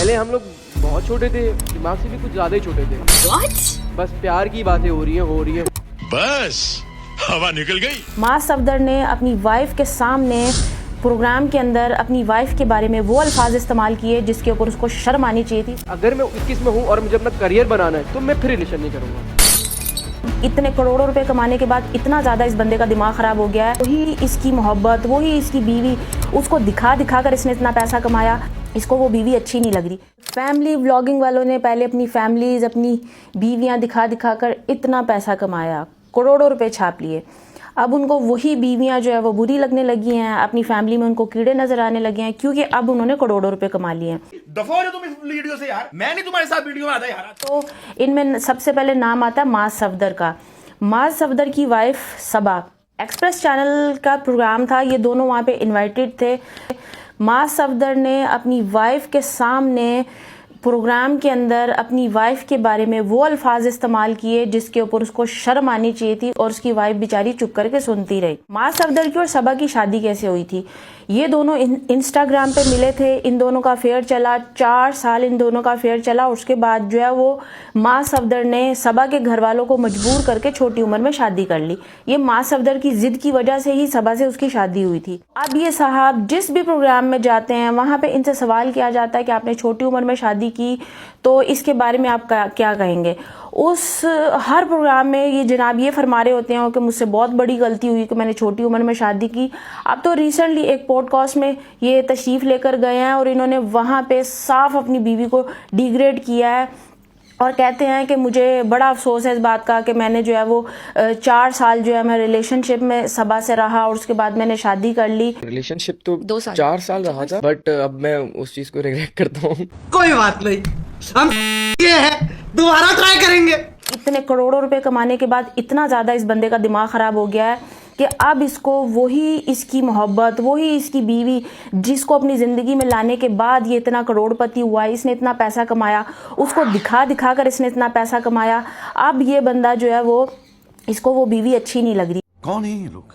पहले हम लोग बहुत छोटे थे, दिमाग से भी कुछ ज्यादा ही छोटे थे। बस प्यार की बातें हो रही है। बस हवा निकल गई। माँ सफदर ने अपनी वाइफ के सामने प्रोग्राम के अंदर अपनी वाइफ के बारे में वो अल्फाज इस्तेमाल किए जिसके ऊपर उसको शर्म आनी चाहिए थी। अगर मैं 21 में हूँ और मुझे अपना करियर बनाना है तो मैं फिर रिलेशन नहीं करूँगा। इतने करोड़ों रुपए कमाने के बाद इतना ज़्यादा इस बंदे का दिमाग ख़राब हो गया है। वही इसकी मोहब्बत, वही इसकी बीवी, उसको दिखा दिखा कर इसने इतना पैसा कमाया, इसको वो बीवी अच्छी नहीं लग रही। फैमिली व्लॉगिंग वालों ने पहले अपनी फैमिलीज़, अपनी बीवियाँ दिखा दिखा कर इतना पैसा कमाया, करोड़ों रुपए छाप लिए। अब उनको वही बीवियाँ जो है वो बुरी लगने लगी हैं, अपनी फैमिली में उनको कीड़े नजर आने लगे हैं, क्योंकि अब उन्होंने करोड़ों रुपए कमा लिए हैं। दफा हो तुम इस वीडियो से यार, मैं नहीं तुम्हारे साथ वीडियो में आता यार। तो इनमें सबसे पहले नाम आता है माँ सफदर का। माँ सफदर की वाइफ सबा, एक्सप्रेस चैनल का प्रोग्राम था, ये दोनों वहाँ पे इनवाइटेड थे। माँ सफदर ने अपनी वाइफ के सामने प्रोग्राम के अंदर अपनी वाइफ के बारे में वो अल्फाज इस्तेमाल किए जिसके ऊपर उसको शर्म आनी चाहिए थी, और उसकी वाइफ बेचारी चुप करके सुनती रही। माँ सफदर की और सबा की शादी कैसे हुई थी? ये दोनों इंस्टाग्राम पे मिले थे, इन दोनों का अफेयर चला, 4 साल इन दोनों का अफेयर चला। उसके बाद जो है वो माँ सफदर ने सबा के घर वालों को मजबूर करके छोटी उम्र में शादी कर ली। ये माँ सफदर की जिद की वजह से ही सबा से उसकी शादी हुई थी। अब ये साहब जिस भी प्रोग्राम में जाते हैं वहां पे इनसे सवाल किया जाता है कि आपने छोटी उम्र में शादी की तो इसके बारे में आप क्या कहेंगे? उस हर प्रोग्राम में ये जनाब ये फरमा रहे होते हैं कि मुझसे बहुत बड़ी गलती हुई कि मैंने छोटी उम्र में शादी की। अब तो रिसेंटली एक पॉडकास्ट में ये तशरीफ लेकर गए हैं और इन्होंने वहां पे साफ अपनी बीवी को डिग्रेड किया है और कहते हैं कि मुझे बड़ा अफसोस है इस बात का कि मैंने जो है वो 4 साल जो है मैं रिलेशनशिप में सबा से रहा और उसके बाद मैंने शादी कर ली। रिलेशनशिप तो 4 साल रहा था, बट अब मैं उस चीज को रिग्रेट करता हूँ। कोई बात नहीं, हम ये है, दोबारा ट्राई करेंगे। इतने करोड़ों रुपए कमाने के बाद इतना ज्यादा इस बंदे का दिमाग खराब हो गया है कि अब इसको वही इसकी मोहब्बत, वही इसकी बीवी जिसको अपनी ज़िंदगी में लाने के बाद ये इतना करोड़पति हुआ, इसने इतना पैसा कमाया, उसको दिखा दिखा कर इसने इतना पैसा कमाया। अब ये बंदा जो है वो इसको वो बीवी अच्छी नहीं लग रही। कौन है ये लोग,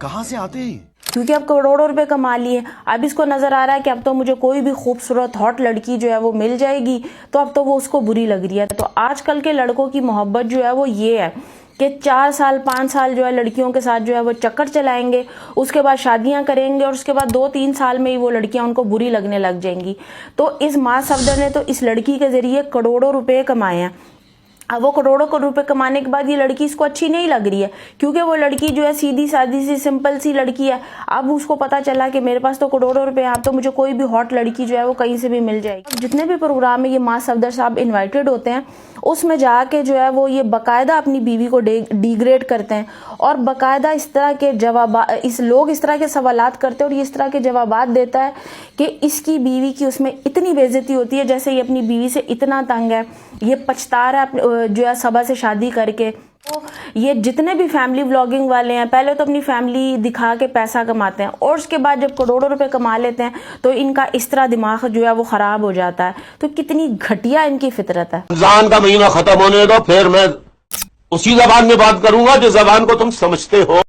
कहां से आते हैं? क्योंकि अब करोड़ों रुपए कमा लिए, अब इसको नजर आ रहा है कि अब तो मुझे कोई भी खूबसूरत हॉट लड़की जो है वो मिल जाएगी, तो अब तो वो उसको बुरी लग रही है। तो आजकल के लड़कों की मोहब्बत जो है वो ये है कि 4 साल 5 साल जो है लड़कियों के साथ जो है वो चक्कर चलाएंगे, उसके बाद शादियां करेंगे और उसके बाद 2-3 साल में ही वो लड़कियां उनको बुरी लगने लग जाएंगी। तो इस माँ सफदर ने तो इस लड़की के जरिए करोड़ों रुपए कमाए हैं। अब वो करोड़ों रुपए कमाने के बाद ये लड़की इसको अच्छी नहीं लग रही है, क्योंकि वो लड़की जो है सीधी सादी सी सिंपल सी लड़की है। अब उसको पता चला कि मेरे पास तो करोड़ों रुपए हैं, अब तो मुझे कोई भी हॉट लड़की जो है वो कहीं से भी मिल जाएगी। अब जितने भी प्रोग्राम में ये माँ सफदर साहब इन्वाइटेड होते हैं उसमें जाके जो है वो ये बाकायदा अपनी बीवी को डिग्रेड करते हैं और बाकायदा इस तरह के लोग इस तरह के सवालात करते हैं और ये इस तरह के जवाबात देता है कि इसकी बीवी की उसमें इतनी बेइज्जती होती है, जैसे ये अपनी बीवी से इतना तंग है, ये पछता रहा है जो है सबा से शादी करके। तो ये जितने भी फैमिली व्लॉगिंग वाले हैं पहले तो अपनी फैमिली दिखा के पैसा कमाते हैं और उसके बाद जब करोड़ों रुपए कमा लेते हैं तो इनका इस तरह दिमाग जो है वो खराब हो जाता है। तो कितनी घटिया इनकी फितरत है। रमजान का महीना खत्म होने दो, फिर मैं उसी जबान में बात करूंगा जो जबान को तुम समझते हो।